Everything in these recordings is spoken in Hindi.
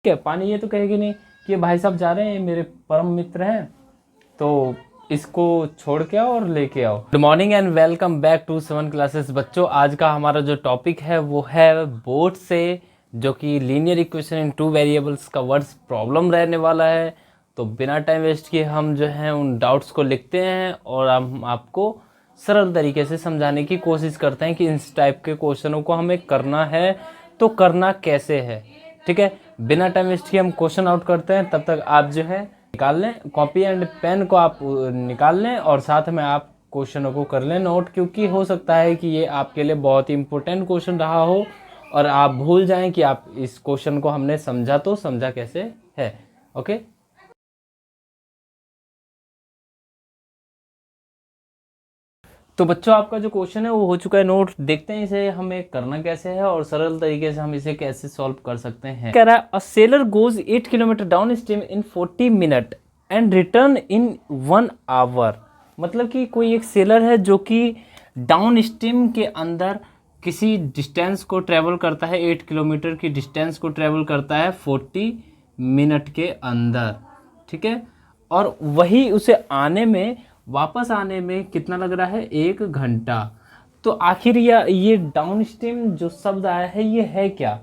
क्या पानी ये तो कहेगी नहीं कि भाई साहब जा रहे हैं, मेरे परम मित्र हैं, तो इसको छोड़ के आओ और लेके आओ। Good morning and welcome back to 7 classes. बच्चों, आज का हमारा जो टॉपिक है वो है बोर्ड से, जो कि लीनियर इक्वेशन इन 2 वेरिएबल्स का वर्ड्स प्रॉब्लम रहने वाला है। तो बिना टाइम वेस्ट किए हम जो है उन डाउट्स को लिखते हैं और हम आपको सरल तरीके से समझाने की कोशिश करते हैं कि इस टाइप के क्वेश्चनों को हमें करना है तो करना कैसे है। ठीक है, बिना टाइम वेस्ट किए हम क्वेश्चन आउट करते हैं। तब तक आप जो है निकाल लें, कॉपी एंड पेन को आप निकाल लें और साथ में आप क्वेश्चनों को कर लें नोट, क्योंकि हो सकता है कि ये आपके लिए बहुत ही इंपॉर्टेंट क्वेश्चन रहा हो और आप भूल जाएं कि आप इस क्वेश्चन को हमने समझा तो समझा कैसे है। ओके, तो बच्चों आपका जो क्वेश्चन है वो हो चुका है नोट। देखते हैं इसे हमें करना कैसे है और सरल तरीके से हम इसे कैसे सॉल्व कर सकते हैं। कह रहा है a sailor goes 8 kilometre down stream in 40 minute and return in 1 hour. मतलब कि कोई एक सेलर है जो कि डाउन स्ट्रीम के अंदर किसी डिस्टेंस को ट्रेवल करता है, 8 किलोमीटर की डिस्टेंस को ट्रेवल करता है 40 मिनट के अंदर। ठीक है, और वही उसे आने में, वापस आने में कितना लग रहा है, 1 घंटा। तो आखिर ये डाउन स्ट्रीम जो शब्द आया है ये है क्या?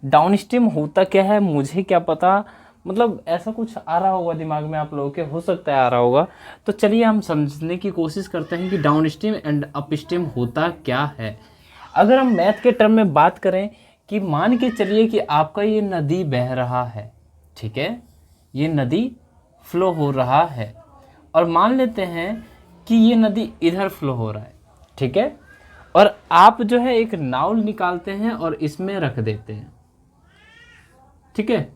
डाउन स्ट्रीम होता क्या है मुझे क्या पता, मतलब ऐसा कुछ आ रहा होगा दिमाग में आप लोगों के, हो सकता है आ रहा होगा। तो चलिए हम समझने की कोशिश करते हैं कि down stream and up stream होता क्या है। अगर हम मैथ के टर्म में बात करें कि मान के चलिए कि आपका ये नदी बह रहा है, ठीक है, ये नदी फ्लो हो रहा है और मान लेते हैं कि ये नदी इधर फ्लो हो रहा है, ठीक है, और आप जो है एक नाव निकालते हैं और इसमें रख देते हैं, ठीक है,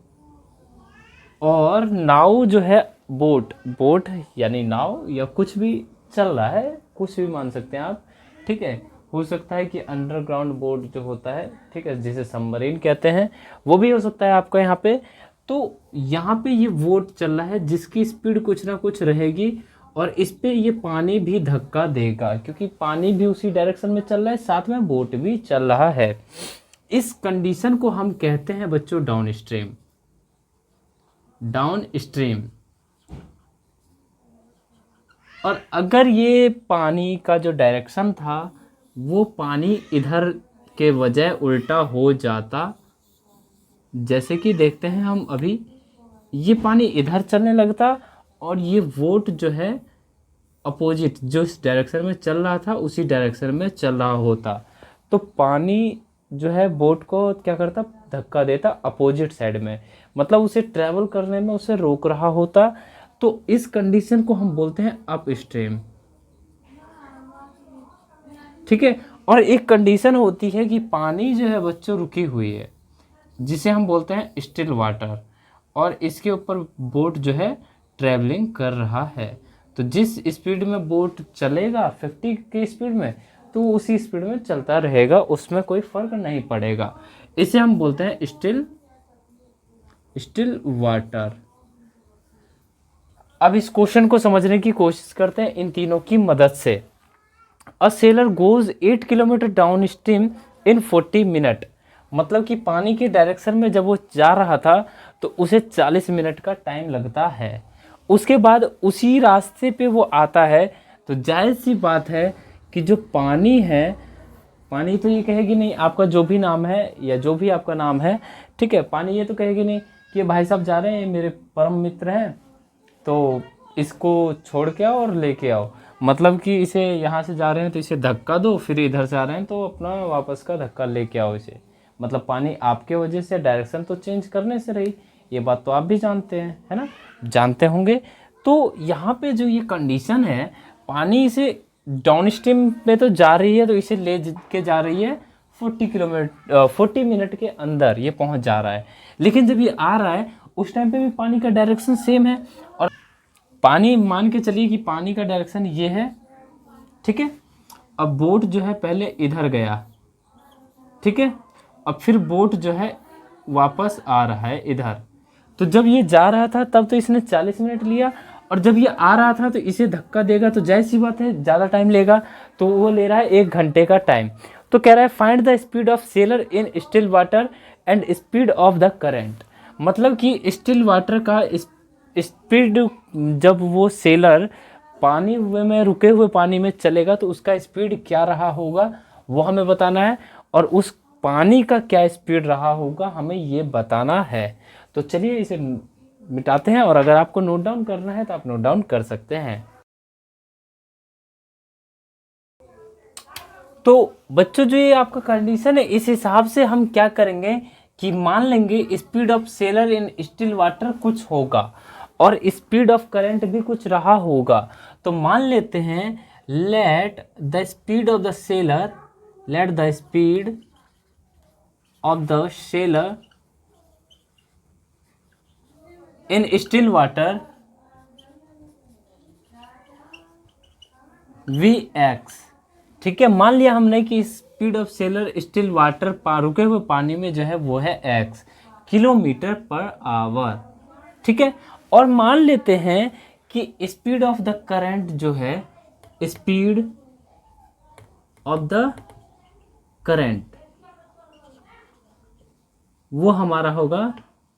और नाव जो है बोट यानी नाव या कुछ भी चल रहा है, कुछ भी मान सकते हैं आप, ठीक है। हो सकता है कि अंडरग्राउंड बोट जो होता है, ठीक है, जिसे सबमरीन कहते हैं, वो भी हो सकता है आपका यहाँ पे। तो यहाँ पे ये बोट चल रहा है जिसकी स्पीड कुछ ना कुछ रहेगी और इस पे ये पानी भी धक्का देगा, क्योंकि पानी भी उसी डायरेक्शन में चल रहा है, साथ में बोट भी चल रहा है। इस कंडीशन को हम कहते हैं बच्चों डाउन स्ट्रीम। Down stream. और अगर ये पानी का जो डायरेक्शन था वो पानी इधर के बजाय उल्टा हो जाता, जैसे कि देखते हैं हम अभी, ये पानी इधर चलने लगता और ये बोट जो है अपोजिट, जो इस डायरेक्शन में चल रहा था उसी डायरेक्शन में चल रहा होता, तो पानी जो है बोट को क्या करता, धक्का देता अपोजिट साइड में, मतलब उसे ट्रैवल करने में उसे रोक रहा होता। तो इस कंडीशन को हम बोलते हैं अप स्ट्रीम, ठीक है। और एक कंडीशन होती है कि पानी जो है बच्चों रुकी हुई है, जिसे हम बोलते हैं स्टिल वाटर, और इसके ऊपर बोट जो है ट्रैवलिंग कर रहा है। तो जिस स्पीड में बोट चलेगा 50 की स्पीड में, तो वो उसी स्पीड में चलता रहेगा, उसमें कोई फर्क नहीं पड़ेगा। इसे हम बोलते हैं स्टिल वाटर। अब इस क्वेश्चन को समझने की कोशिश करते हैं इन तीनों की मदद से। अ sailor goes 8 kilometre down stream in 40 minute. मतलब कि पानी के डायरेक्शन में जब वो जा रहा था तो उसे 40 मिनट का टाइम लगता है। उसके बाद उसी रास्ते पे वो आता है, तो जाहिर सी बात है कि जो पानी है, पानी तो ये कहेगी नहीं आपका जो भी नाम है या जो भी आपका नाम है, ठीक है, पानी ये तो कहेगी नहीं कि भाई साहब जा रहे हैं, मेरे परम मित्र हैं, तो इसको छोड़ के आओ और लेके आओ। मतलब कि इसे यहाँ से जा रहे हैं तो इसे धक्का दो, फिर इधर से आ रहे हैं तो अपना वापस का धक्का लेके आओ इसे। मतलब पानी आपके वजह से डायरेक्शन तो चेंज करने से रही, ये बात तो आप भी जानते हैं, है ना, जानते होंगे। तो यहाँ पे जो ये कंडीशन है, पानी इसे डाउन स्ट्रीम में तो जा रही है, तो इसे ले के जा रही है 40 मिनट के अंदर ये पहुँच जा रहा है। लेकिन जब ये आ रहा है उस टाइम पे भी पानी का डायरेक्शन सेम है, और पानी मान के चलिए कि पानी का डायरेक्शन ये है, ठीक है। अब बोट जो है पहले इधर गया, ठीक है, अब फिर बोट जो है वापस आ रहा है इधर। तो जब ये जा रहा था तब तो इसने 40 मिनट लिया, और जब ये आ रहा था तो इसे धक्का देगा तो जाहिर सी बात है ज़्यादा टाइम लेगा, तो वो ले रहा है 1 घंटे का टाइम। तो कह रहा है find the speed of seller in still water and speed of the current. मतलब कि स्टिल वाटर का स्पीड, जब वो सेलर पानी में रुके हुए पानी में चलेगा तो उसका स्पीड क्या रहा होगा वो हमें बताना है, और उस पानी का क्या स्पीड रहा होगा हमें ये बताना है। तो चलिए इसे मिटाते हैं, और अगर आपको नोट डाउन करना है तो आप नोट डाउन कर सकते हैं। तो बच्चों जो ये आपका कंडीशन है, इस हिसाब से हम क्या करेंगे कि मान लेंगे speed of seller in still water कुछ होगा और स्पीड ऑफ करंट भी कुछ रहा होगा। तो मान लेते हैं let the speed of the seller, let the speed of the seller in still water Vx। ठीक है, मान लिया हमने कि speed of seller still water रुके हुए पानी में जो है वो है x किलोमीटर पर आवर। ठीक है, और मान लेते हैं कि स्पीड ऑफ द करंट जो है, स्पीड ऑफ द करंट वो हमारा होगा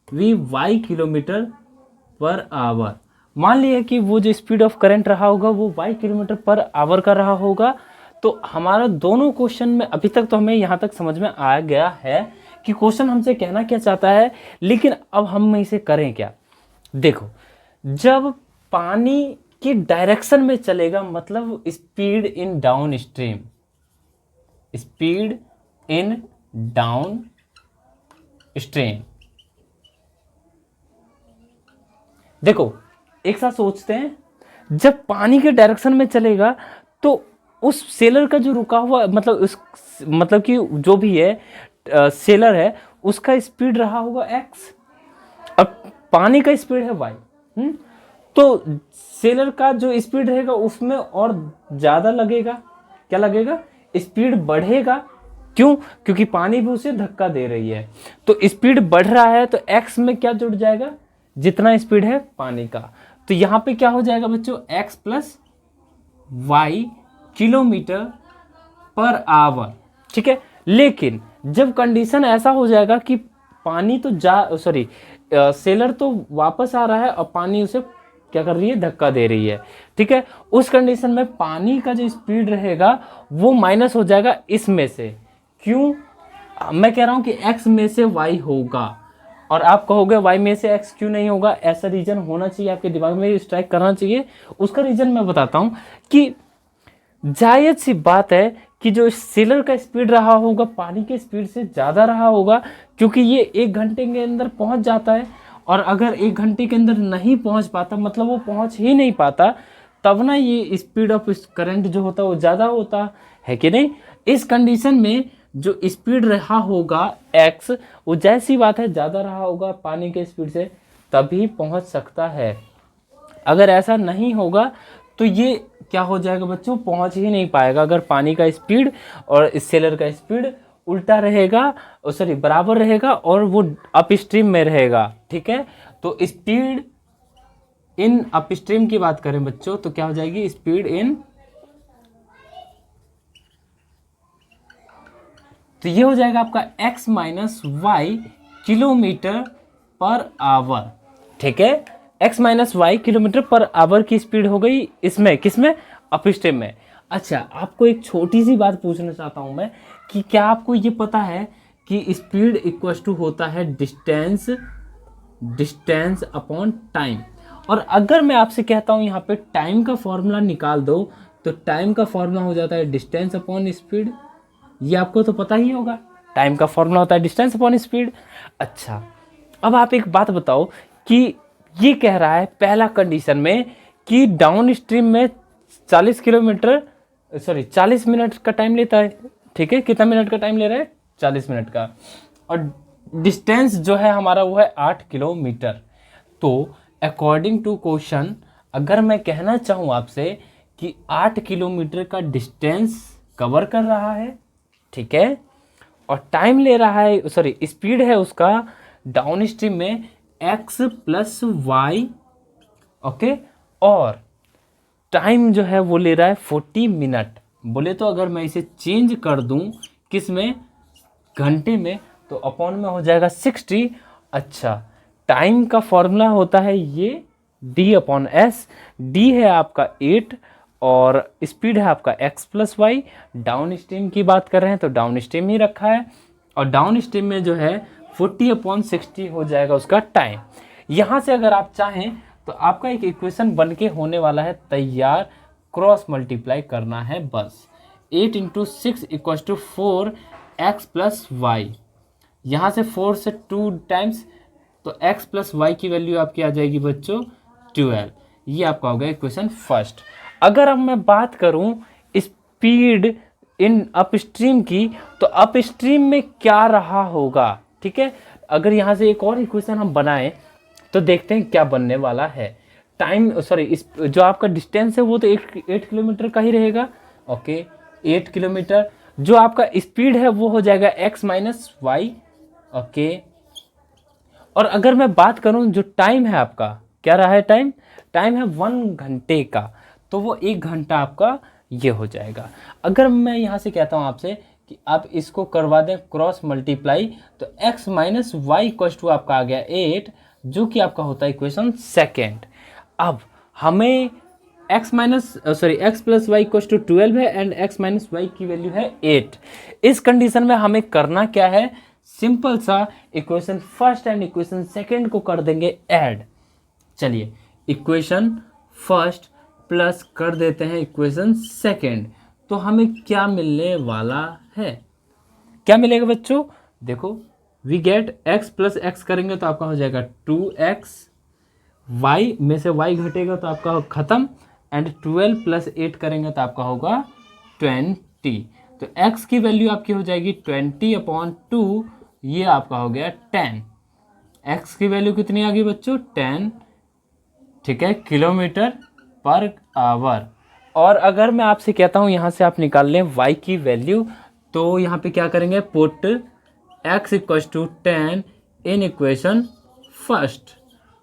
Vy किलोमीटर पर आवर। मान लिया कि वो जो स्पीड ऑफ करंट रहा होगा वो y किलोमीटर पर आवर का रहा होगा। तो हमारा दोनों क्वेश्चन में अभी तक तो हमें यहाँ तक समझ में आ गया है कि क्वेश्चन हमसे कहना क्या चाहता है, लेकिन अब हम इसे करें क्या। देखो, जब पानी की डायरेक्शन में चलेगा मतलब speed in down stream, speed in down stream. देखो एक साथ सोचते हैं, जब पानी के डायरेक्शन में चलेगा तो उस सेलर का जो रुका हुआ मतलब कि जो भी है सेलर है उसका स्पीड रहा होगा x, अब पानी का स्पीड है y। तो सेलर का जो स्पीड रहेगा उसमें और ज़्यादा लगेगा, क्या लगेगा, स्पीड बढ़ेगा। क्यों? क्योंकि पानी भी उसे धक्का दे रही है, तो स्पीड बढ़ रहा है तो x में क्या जुड़ जाएगा, जितना स्पीड है पानी का। तो यहाँ पे क्या हो जाएगा बच्चों, x plus y kilometre per hour. ठीक है, लेकिन जब कंडीशन ऐसा हो जाएगा कि पानी तो सेलर तो वापस आ रहा है और पानी उसे क्या कर रही है, धक्का दे रही है। ठीक है, उस कंडीशन में पानी का जो स्पीड रहेगा वो माइनस हो जाएगा इसमें से। क्यों? मैं कह रहा हूं कि x में से y होगा, और आप कहोगे y में से x क्यों नहीं होगा, ऐसा रीजन होना चाहिए आपके दिमाग में, स्ट्राइक करना चाहिए। उसका रीजन मैं बताता हूं कि जायज सी बात है कि जो सेलर का स्पीड रहा होगा पानी के स्पीड से ज़्यादा रहा होगा, क्योंकि ये 1 घंटे के अंदर पहुंच जाता है, और अगर 1 घंटे के अंदर नहीं पहुंच पाता मतलब वो पहुंच ही नहीं पाता, तब ना ये स्पीड ऑफ करंट जो होता है वो ज़्यादा होता है कि नहीं। इस कंडीशन में जो स्पीड रहा होगा x, वो जैसी बात है ज़्यादा रहा होगा पानी के स्पीड से, तभी पहुंच सकता है। अगर ऐसा नहीं होगा तो ये क्या हो जाएगा बच्चों, पहुंच ही नहीं पाएगा। अगर पानी का स्पीड और सेलर का स्पीड उल्टा रहेगा, बराबर रहेगा, और वो अपस्ट्रीम में रहेगा। ठीक है, तो स्पीड इन अपस्ट्रीम की बात करें बच्चों तो क्या हो जाएगी, स्पीड इन, तो ये हो जाएगा आपका x minus y kilometre per hour. ठीक है, x minus y kilometre per hour की स्पीड हो गई इसमें, किसमें, अपस्ट्रीम में। अच्छा, आपको एक छोटी सी बात पूछना चाहता हूं मैं कि क्या आपको ये पता है कि स्पीड इक्वल टू होता है डिस्टेंस अपॉन टाइम। और अगर मैं आपसे कहता हूं यहाँ पे टाइम का फॉर्मूला निकाल दो, तो टाइम का फॉर्मूला हो जाता है डिस्टेंस अपॉन स्पीड। ये आपको तो पता ही होगा, टाइम का फॉर्मूला होता है डिस्टेंस अपॉन स्पीड। अच्छा, अब आप एक बात बताओ कि ये कह रहा है पहला कंडीशन में कि डाउन स्ट्रीम में 40 मिनट का टाइम लेता है। ठीक है, कितना मिनट का टाइम ले रहा है, 40 मिनट का, और डिस्टेंस जो है हमारा वो है 8 किलोमीटर। तो अकॉर्डिंग टू क्वेश्चन अगर मैं कहना चाहूँ आपसे कि 8 किलोमीटर का डिस्टेंस कवर कर रहा है, ठीक है, और टाइम ले रहा है, स्पीड है उसका डाउन स्ट्रीम में x प्लस वाई, ओके, और टाइम जो है वो ले रहा है 40 मिनट। बोले तो अगर मैं इसे चेंज कर दूं किस में, घंटे में, तो अपॉन में हो जाएगा 60। अच्छा, टाइम का फॉर्मूला होता है ये d/s। d है आपका 8 और स्पीड है आपका x+y। डाउन स्ट्रीम की बात कर रहे हैं तो डाउन स्ट्रीम ही रखा है, और डाउन स्ट्रीम में जो है 40/60 हो जाएगा उसका टाइम। यहाँ से अगर आप चाहें तो आपका एक इक्वेशन बन के होने वाला है तैयार, क्रॉस मल्टीप्लाई करना है बस। 8 × 6 = 4x+y। यहाँ से 4 से 2 टाइम्स तो x+y की वैल्यू आपकी आ जाएगी बच्चों 12। ये आपका हो गया इक्वेशन फर्स्ट। अगर अब मैं बात करूं स्पीड इन अपस्ट्रीम की, तो अपस्ट्रीम में क्या रहा होगा, ठीक है। अगर यहाँ से एक और इक्वेशन हम बनाएं तो देखते हैं क्या बनने वाला है। टाइम जो आपका डिस्टेंस है वो तो 8 किलोमीटर का ही रहेगा। Okay, 8 kilometre. जो आपका स्पीड है वो हो जाएगा x-y। ओके, और अगर मैं बात करूं जो टाइम है आपका, क्या रहा है टाइम है 1 घंटे का, तो वो 1 घंटा आपका ये हो जाएगा। अगर मैं यहाँ से कहता हूँ आपसे कि आप इसको करवा दें क्रॉस मल्टीप्लाई, तो x-y = आपका आ गया 8, जो कि आपका होता है इक्वेशन सेकेंड। अब हमें x+y = 12 है एंड x-y की वैल्यू है 8। इस कंडीशन में हमें करना क्या है, सिंपल सा equation first and equation second को कर देंगे ऐड। चलिए, इक्वेशन फर्स्ट प्लस कर देते हैं इक्वेशन सेकेंड, तो हमें क्या मिलने वाला है, क्या मिलेगा बच्चों। देखो, वी गेट x+x करेंगे तो आपका हो जाएगा 2x, y में से y घटेगा तो आपका खत्म, एंड 12 + 8 करेंगे तो आपका होगा 20। तो x की वैल्यू आपकी हो जाएगी 20/2, ये आपका हो गया 10। x की वैल्यू कितनी आ गई बच्चों, 10, ठीक है, km/h। और अगर मैं आपसे कहता हूँ यहाँ से आप निकाल लें y की वैल्यू, तो यहाँ पे क्या करेंगे, put x = 10 in equation first,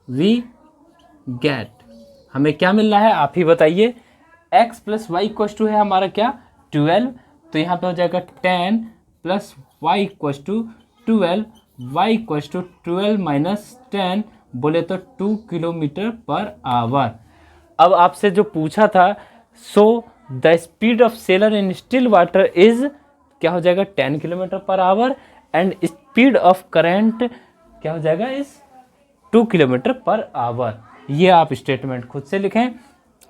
we get, हमें क्या मिल रहा है आप ही बताइए। x+y = है हमारा क्या 12, तो यहाँ पे हो जाएगा 10 + y = 12, y = 12 - 10 बोले तो 2 km/h। अब आपसे जो पूछा था, so the speed of seller in still water is, क्या हो जाएगा 10 km/h, and speed of current क्या हो जाएगा इज 2 km/h। ये आप स्टेटमेंट खुद से लिखें।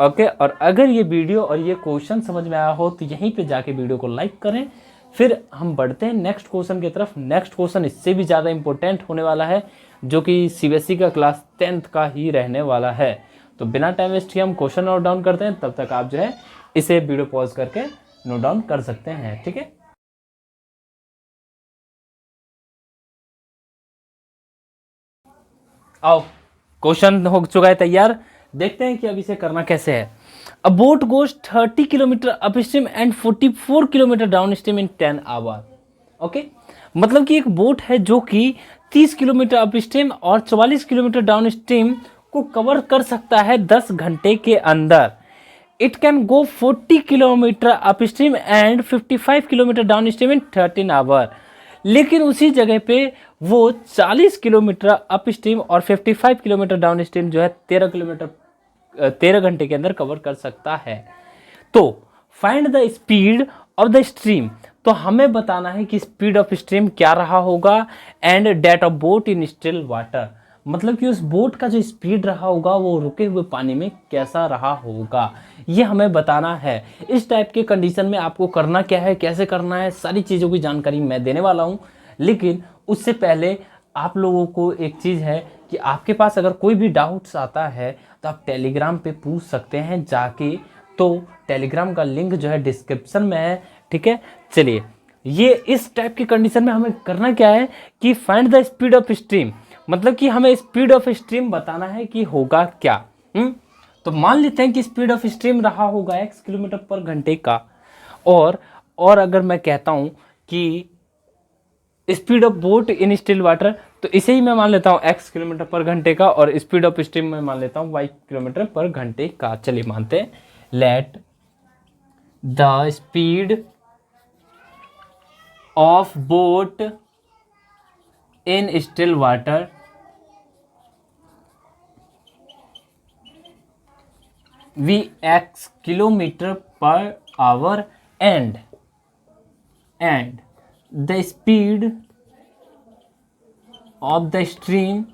ओके, और अगर ये वीडियो और ये क्वेश्चन समझ में आया हो तो यहीं पे जाके वीडियो को लाइक करें। फिर हम बढ़ते हैं नेक्स्ट क्वेश्चन की तरफ। नेक्स्ट क्वेश्चन इससे भी ज़्यादा इंपॉर्टेंट होने वाला है, जो कि सीबीएसई का क्लास 10th का ही रहने वाला है। तो बिना टाइम वेस्ट किए हम क्वेश्चन नोट डाउन करते हैं, तब तक आप जो है इसे वीडियो पॉज करके नोट डाउन कर सकते हैं, ठीक है। आओ, क्वेश्चन हो चुका है तैयार, देखते हैं कि अब इसे करना कैसे है। A boat goes 30 kilometre upstream and 44 kilometre down stream in 10 hour. Okay, मतलब कि एक बोट है जो कि 30 किलोमीटर अपस्ट्रीम और 44 किलोमीटर डाउन स्ट्रीम को कवर कर सकता है 10 घंटे के अंदर। It can go 40 kilometre upstream and 55 kilometre down stream in 13 hour. लेकिन उसी जगह पे वो 40 किलोमीटर अप स्ट्रीम और 55 किलोमीटर डाउन स्ट्रीम जो है 13 घंटे के अंदर कवर कर सकता है। तो find the speed of the stream, तो हमें बताना है कि स्पीड ऑफ स्ट्रीम क्या रहा होगा, and that of boat in still water, मतलब कि उस बोट का जो स्पीड रहा होगा वो रुके हुए पानी में कैसा रहा होगा, ये हमें बताना है। इस टाइप के कंडीशन में आपको करना क्या है, कैसे करना है, सारी चीज़ों की जानकारी मैं देने वाला हूँ। लेकिन उससे पहले आप लोगों को एक चीज़ है कि आपके पास अगर कोई भी डाउट्स आता है तो आप टेलीग्राम पे पूछ सकते हैं जाके, तो टेलीग्राम का लिंक जो है डिस्क्रिप्शन में है, ठीक है। चलिए, ये इस टाइप की कंडीशन में हमें करना क्या है कि find the speed of stream, मतलब कि हमें स्पीड ऑफ स्ट्रीम बताना है कि होगा क्या। तो मान लेते हैं कि स्पीड ऑफ स्ट्रीम रहा होगा x किलोमीटर/घंटे का, और अगर मैं कहता हूं कि speed of boat in still water, तो इसे ही मैं मान लेता हूं x किलोमीटर/घंटे का, और स्पीड ऑफ स्ट्रीम में मान लेता हूं y किलोमीटर/घंटे का। चलिए मानते हैं, let the speed of boat in still water Vx kilometre per our and the speed of the stream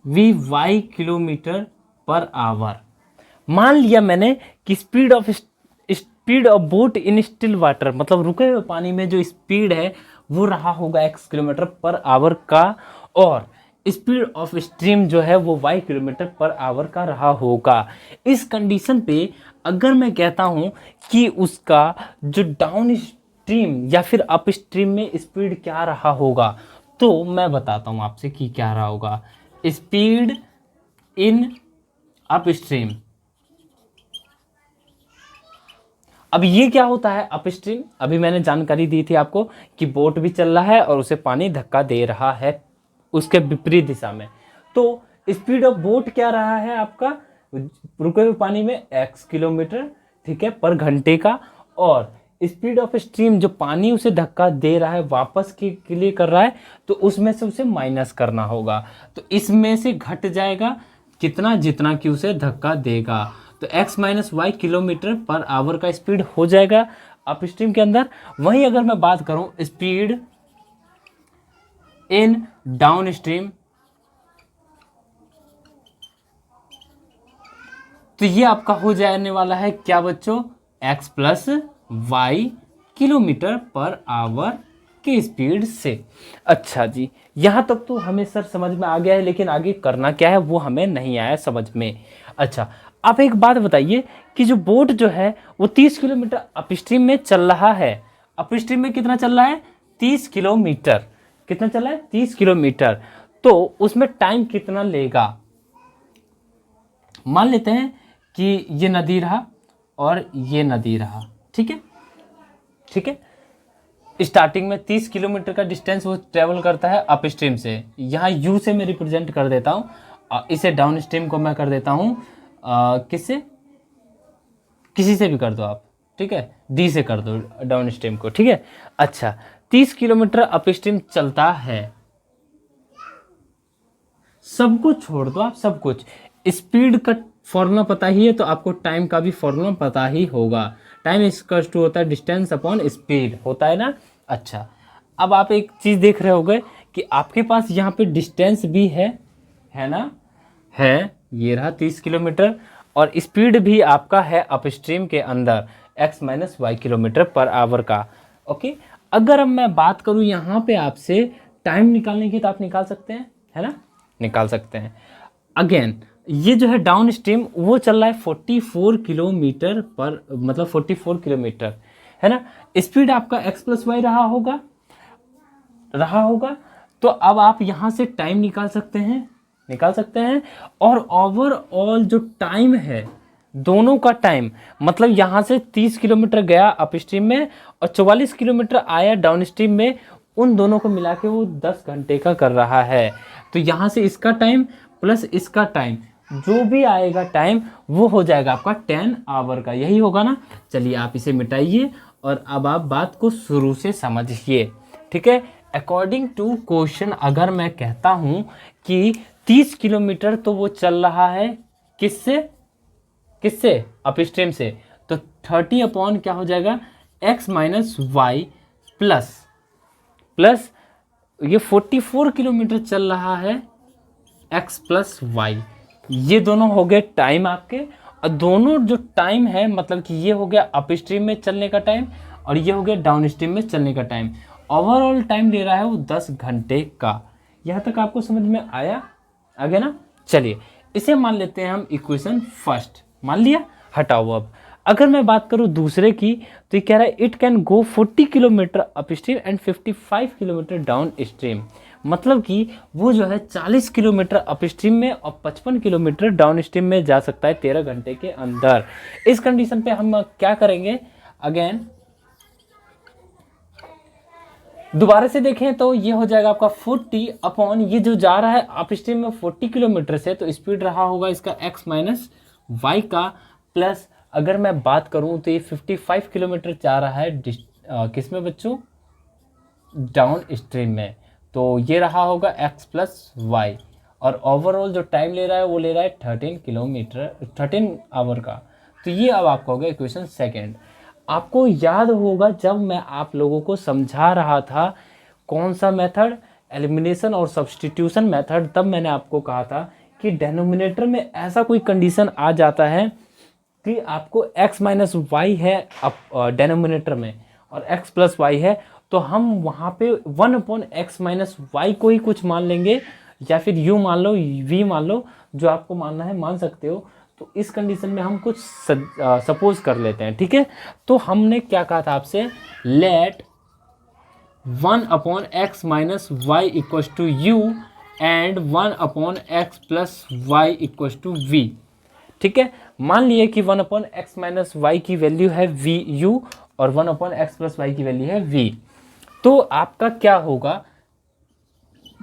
Vy kilometre per our. मान लिया मैंने कि speed of boat in still water, मतलब रुके हुए पानी में जो स्पीड है वो रहा होगा x किलोमीटर पर आवर का, और स्पीड ऑफ स्ट्रीम जो है वो y किलोमीटर पर आवर का रहा होगा। इस कंडीशन पे अगर मैं कहता हूं कि उसका जो डाउन स्ट्रीम या फिर अप स्ट्रीम में स्पीड क्या रहा होगा, तो मैं बताता हूं आपसे कि क्या रहा होगा। स्पीड इन अप स्ट्रीम, अब ये क्या होता है अप स्ट्रीम, अभी मैंने जानकारी दी थी आपको कि बोट भी चल रहा है और उसे पानी धक्का दे रहा है उसके विपरीत दिशा में। तो स्पीड ऑफ बोट क्या रहा है आपका रुके हुए पानी में x किलोमीटर, ठीक है, पर घंटे का, और स्पीड ऑफ स्ट्रीम जो पानी उसे धक्का दे रहा है वापस के लिए कर रहा है, तो उसमें से उसे माइनस करना होगा। तो इसमें से घट जाएगा कितना, जितना कि उसे धक्का देगा। तो x minus y kilometre per hour का स्पीड हो जाएगा अप स्ट्रीम के अंदर। वहीं अगर मैं बात करूं स्पीड इन डाउन स्ट्रीम, तो ये आपका हो जाने वाला है क्या बच्चों, x plus y kilometre per hour की स्पीड से। अच्छा जी, यहाँ तक तो हमें सर समझ में आ गया है, लेकिन आगे करना क्या है वो हमें नहीं आया समझ में। अच्छा, आप एक बात बताइए कि जो बोट जो है वो 30 किलोमीटर अपस्ट्रीम में चल रहा है। अपस्ट्रीम में कितना चल रहा है, 30 किलोमीटर। कितना चल रहा है, 30 किलोमीटर। तो उसमें टाइम कितना लेगा। मान लेते हैं कि ये नदी रहा और ये नदी रहा, ठीक है, ठीक है। स्टार्टिंग में 30 किलोमीटर का डिस्टेंस वो ट्रेवल करता है अप स्ट्रीम से। यहाँ यू से मैं रिप्रेजेंट कर देता हूँ, इसे डाउन स्ट्रीम को मैं कर देता हूँ किससे, किसी से भी कर दो आप, ठीक है, डी से कर दो डाउन स्ट्रीम को, ठीक है। अच्छा, 30 किलोमीटर अप स्ट्रीम चलता है, सब कुछ छोड़ दो आप, सब कुछ। स्पीड का फॉर्मूला पता ही है तो आपको टाइम का भी फॉर्मूला पता ही होगा। टाइम इक्वल टू होता है डिस्टेंस अपॉन स्पीड, होता है ना। अच्छा, अब आप एक चीज़ देख रहे होगे कि आपके पास यहाँ पे डिस्टेंस भी है ना, है, ये रहा 30 किलोमीटर, और स्पीड भी आपका है अपस्ट्रीम के अंदर x minus y kilometre per hour का। ओके, अगर अब मैं बात करूँ यहाँ पे आपसे टाइम निकालने की, तो आप निकाल सकते हैं, है ना, निकाल सकते हैं। अगेन ये जो है डाउन स्ट्रीम वो चल रहा है 44 किलोमीटर पर, मतलब 44 किलोमीटर, है ना। स्पीड आपका x प्लस वाई रहा होगा। तो अब आप यहाँ से टाइम निकाल सकते हैं, और ओवरऑल जो टाइम है दोनों का टाइम, मतलब यहाँ से 30 किलोमीटर गया अप स्ट्रीम में और 44 किलोमीटर आया डाउन स्ट्रीम में, उन दोनों को मिला के वो 10 घंटे का कर रहा है। तो यहाँ से इसका टाइम प्लस इसका टाइम, जो भी आएगा टाइम वो हो जाएगा आपका 10 आवर का, यही होगा ना। चलिए आप इसे मिटाइए और अब आप बात को शुरू से समझिए, ठीक है। अकॉर्डिंग टू क्वेश्चन अगर मैं कहता हूँ कि 30 किलोमीटर तो वो चल रहा है किससे अपस्ट्रीम से, तो 30 अपॉन क्या हो जाएगा x माइनस वाई प्लस ये 44 किलोमीटर चल रहा है x प्लस वाई। ये दोनों हो गए टाइम आपके, और दोनों जो टाइम है मतलब कि ये हो गया अपस्ट्रीम में चलने का टाइम और ये हो गया डाउन स्ट्रीम में चलने का टाइम। ओवरऑल टाइम ले रहा है वो 10 घंटे का। यहाँ तक आपको समझ में आया ना। चलिए इसे मान लेते हैं हम इक्वेशन फर्स्ट, मान लिया, हटाओ। अब अगर मैं बात करूँ दूसरे की, तो ये कह रहा है it can go 40 kilometre up stream and 55 kilometre down stream, मतलब कि वो जो है 40 किलोमीटर अप स्ट्रीम में और 55 किलोमीटर डाउन स्ट्रीम में जा सकता है 13 घंटे के अंदर। इस कंडीशन पे हम क्या करेंगे, अगेन दोबारा से देखें तो ये हो जाएगा आपका 40 अपॉन ये जो जा रहा है अप स्ट्रीम में 40 किलोमीटर से, तो स्पीड रहा होगा इसका x माइनस वाई का, प्लस अगर मैं बात करूं तो ये 55 किलोमीटर जा रहा है किस में बच्चों, डाउन स्ट्रीम में, तो ये रहा होगा x प्लस वाई। और ओवरऑल जो टाइम ले रहा है वो ले रहा है 13 आवर का। तो ये अब आपका हो गया इक्वेशन सेकेंड। आपको याद होगा जब मैं आप लोगों को समझा रहा था कौन सा मेथड, एलिमिनेशन और सब्स्टिट्यूशन मेथड, तब मैंने आपको कहा था कि डेनोमिनेटर में ऐसा कोई कंडीशन आ जाता है कि आपको x माइनस वाई है डेनोमिनेटर में और x प्लस वाई है, तो हम वहाँ पे 1/x माइनस वाई को ही कुछ मान लेंगे, या फिर u मान लो, v मान लो, जो आपको मानना है मान सकते हो। तो इस कंडीशन में हम कुछ सपोज कर लेते हैं, ठीक है। तो हमने क्या कहा था आपसे, let 1/x minus y equals to u and 1/x plus y equals to v, ठीक है। मान लिए कि 1/x माइनस वाई की वैल्यू है वी यू और 1/x प्लस वाई की वैल्यू है वी। तो आपका क्या होगा,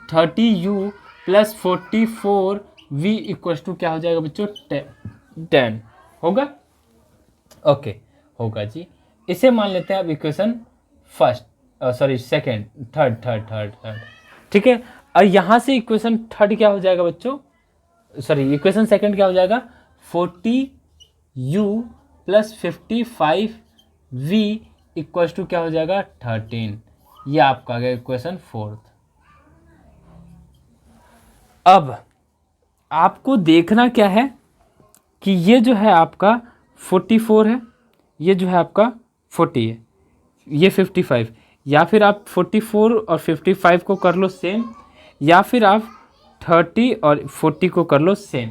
30u plus 44v equals to क्या हो जाएगा बच्चों, 10 होगा। ओके होगा जी। इसे मान लेते हैं अब इक्वेशन सेकेंड, थर्ड, ठीक है। और यहाँ से इक्वेशन थर्ड क्या हो जाएगा बच्चों, इक्वेशन सेकेंड क्या हो जाएगा, 40u plus 55v equals to क्या हो जाएगा 13। ये आपका आ गया इक्वेशन फोर्थ। अब आपको देखना क्या है कि ये जो है आपका 44 है, ये जो है आपका 40 है, ये 55, या फिर आप 44 और 55 को कर लो सेम, या फिर आप 30 और 40 को कर लो सेम।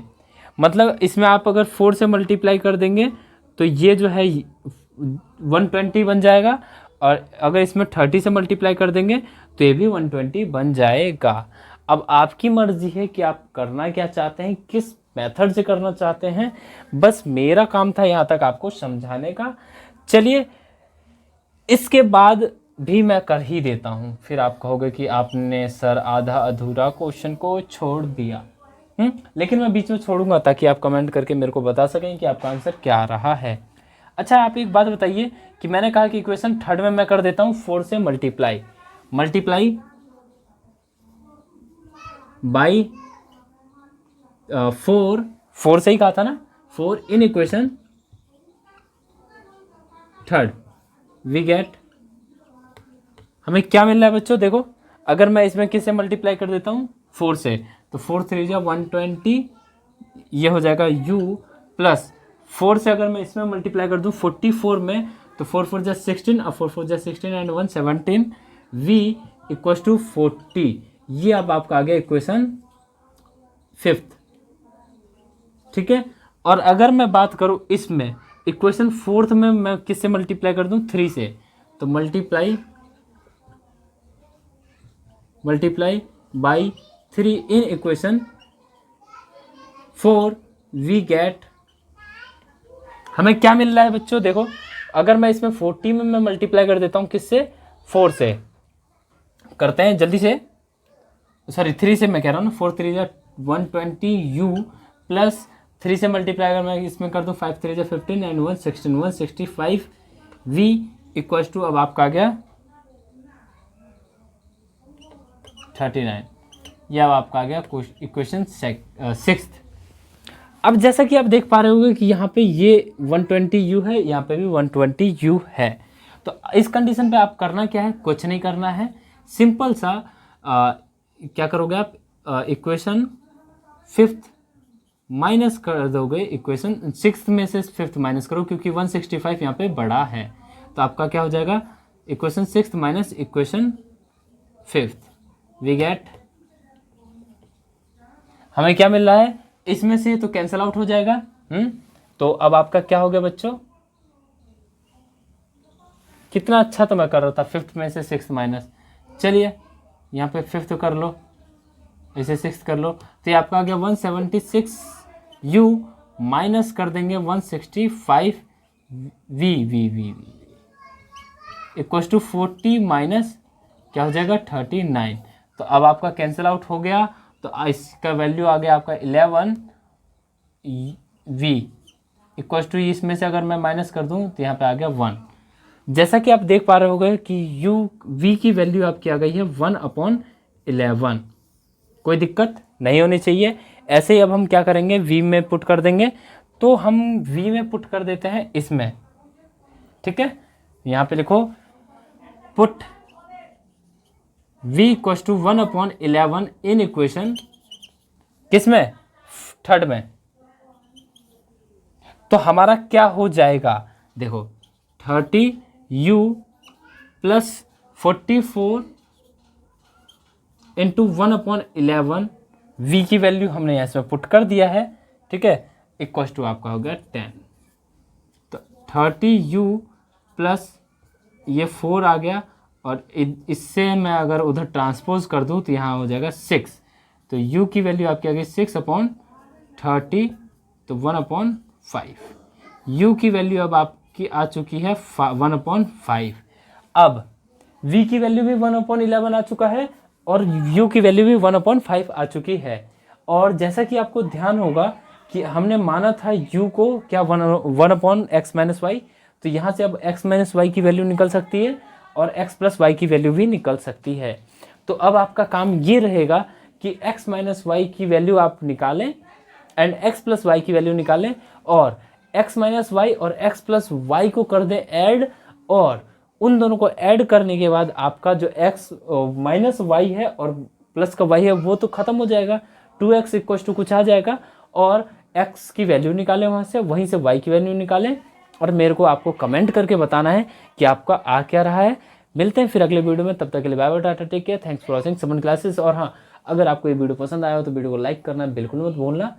मतलब इसमें आप अगर 4 से मल्टीप्लाई कर देंगे तो ये जो है 120 बन जाएगा, और अगर इसमें 30 से मल्टीप्लाई कर देंगे तो ये भी 120 बन जाएगा। अब आपकी मर्जी है कि आप करना क्या चाहते हैं, किस मेथड से करना चाहते हैं। बस मेरा काम था यहाँ तक आपको समझाने का। चलिए, इसके बाद भी मैं कर ही देता हूँ, फिर आप कहोगे कि आपने सर आधा अधूरा क्वेश्चन को छोड़ दिया। लेकिन मैं बीच में छोड़ूंगा ताकि आप कमेंट करके मेरे को बता सकें कि आपका आंसर क्या रहा है। अच्छा, आप एक बात बताइए कि मैंने कहा कि इक्वेशन थर्ड में मैं कर देता हूँ 4 से मल्टीप्लाई बाई 4 से ही कहा था ना, 4 in equation third we get, हमें क्या मिल रहा है बच्चों, देखो अगर मैं इसमें किससे मल्टीप्लाई कर देता हूँ 4 से, तो 4 3 जा 120, ये हो जाएगा u प्लस 4 से अगर मैं इसमें मल्टीप्लाई कर दूँ 44 में, तो 4 4 जा 16 और 4 4 जा 16 एंड 1 17 v इक्वल्स टू 40। ये अब आपका आ गया इक्वेशन फिफ्थ, ठीक है। और अगर मैं बात करूँ इसमें इक्वेशन फोर्थ में मैं किससे मल्टीप्लाई कर दूँ 3 से, तो multiply by 3 in equation 4 we get, हमें क्या मिल रहा है बच्चों, देखो अगर मैं इसमें 40 में मैं मल्टीप्लाई कर देता हूँ किससे, 4 से, करते हैं जल्दी से, 3 से मैं कह रहा हूँ ना, 4 3 जा 120u प्लस 3 से मल्टीप्लाई अगर मैं इसमें कर दूँ 5 3 जा 15 एंड 1 16 165 v इक्वल्स टू अब आपका आ गया 39। यह अब आपका आ गया इक्वेशन सिक्स्थ। अब जैसा कि आप देख पा रहे होंगे कि यहाँ पे ये 120u है, यहाँ पे भी 120u है। तो इस कंडीशन पे आप करना क्या है, कुछ नहीं करना है, सिंपल सा क्या करोगे आप, इक्वेशन फिफ्थ माइनस कर दोगे, इक्वेशन सिक्स्थ में से फिफ्थ माइनस करो क्योंकि 165 यहाँ पे बड़ा है, तो आपका क्या हो जाएगा equation sixth minus equation fifth, we get, हमें क्या मिल रहा है इसमें से, तो कैंसिल आउट हो जाएगा। तो अब आपका क्या हो गया बच्चों, कितना अच्छा तो मैं कर रहा था, फिफ्थ में से सिक्स्थ माइनस, चलिए यहाँ पे फिफ्थ कर लो, इसे सिक्स्थ कर लो, तो ये आपका आ गया 176u माइनस कर देंगे 165 v इक्वल्स टू 40 माइनस क्या हो जाएगा 39। तो अब आपका कैंसिल आउट हो गया, तो इसका वैल्यू आ गया आपका 11 v इक्वल्स टू, इसमें से अगर मैं माइनस कर दूं तो यहाँ पे आ गया 1। जैसा कि आप देख पा रहे होंगे कि v की वैल्यू आपकी आ गई है 1/11। कोई दिक्कत नहीं होनी चाहिए। ऐसे ही अब हम क्या करेंगे, v में पुट कर देंगे। तो हम v में पुट कर देते हैं इसमें, ठीक है। यहाँ पे लिखो put v equals to 1/11 in equation किसमें, थर्ड में। तो हमारा क्या हो जाएगा, देखो 30u प्लस 44 इंटू 1/11, v की वैल्यू हमने यहाँ इसमें पुट कर दिया है, ठीक है, इक्वल्स टू आपका हो गया 10। तो 30u प्लस ये 4 आ गया, और इससे मैं अगर उधर ट्रांसपोज कर दूँ तो यहाँ हो जाएगा 6। तो u की वैल्यू आपकी आ गई 6/30, तो 1/5। u की वैल्यू अब आपकी आ चुकी है 1/5। अब v की वैल्यू भी 1/11 आ चुका है, और u की वैल्यू भी 1/5 आ चुकी है। और जैसा कि आपको ध्यान होगा कि हमने माना था u को क्या 1/x-y, तो यहाँ से अब x-y की वैल्यू निकल सकती है और x प्लस y की वैल्यू भी निकल सकती है। तो अब आपका काम ये रहेगा कि x-y की वैल्यू आप निकालें एंड x प्लस y की वैल्यू निकालें, और x-y और x प्लस y को कर दें ऐड, और उन दोनों को ऐड करने के बाद आपका जो x माइनस वाई है और प्लस का y है वो तो ख़त्म हो जाएगा, 2x इक्वल टू कुछ आ जाएगा, और x की वैल्यू निकालें वहाँ से, वहीं से y की वैल्यू निकालें, और मेरे को आपको कमेंट करके बताना है कि आपका आ क्या रहा है। मिलते हैं फिर अगले वीडियो में, तब तक के लिए bye bye, tata, take care, thanks for watching समन क्लासेस। और हाँ, अगर आपको ये वीडियो पसंद आया हो तो वीडियो को लाइक करना बिल्कुल मत भूलना।